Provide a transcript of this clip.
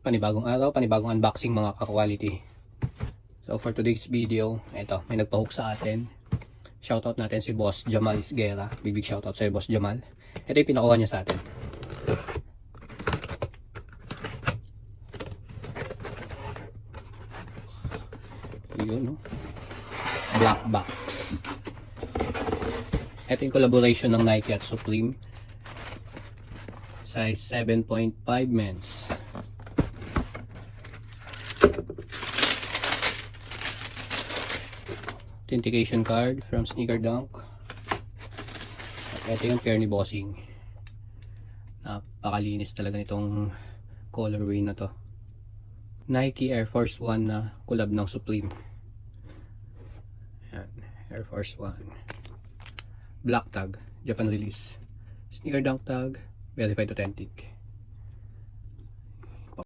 Panibagong araw, panibagong unboxing mga ka-quality. So for today's video, ito, may nagpa-hook sa atin. Shoutout natin si Boss Jamal Isguera. Big shoutout sa Boss Jamal. Ito yung pinakuha niya sa atin. Yun, no? Black box. Ito yung collaboration ng Nike at Supreme. Size 7.5 men's. Authentication card from Sneaker Dunk. At ito yung pair ni Bossing. Napakalinis talaga nitong colorway na to. Nike Air Force 1 na collab ng Supreme. Ayan, Air Force 1. Black tag, Japan release. Sneaker Dunk tag, verified authentic.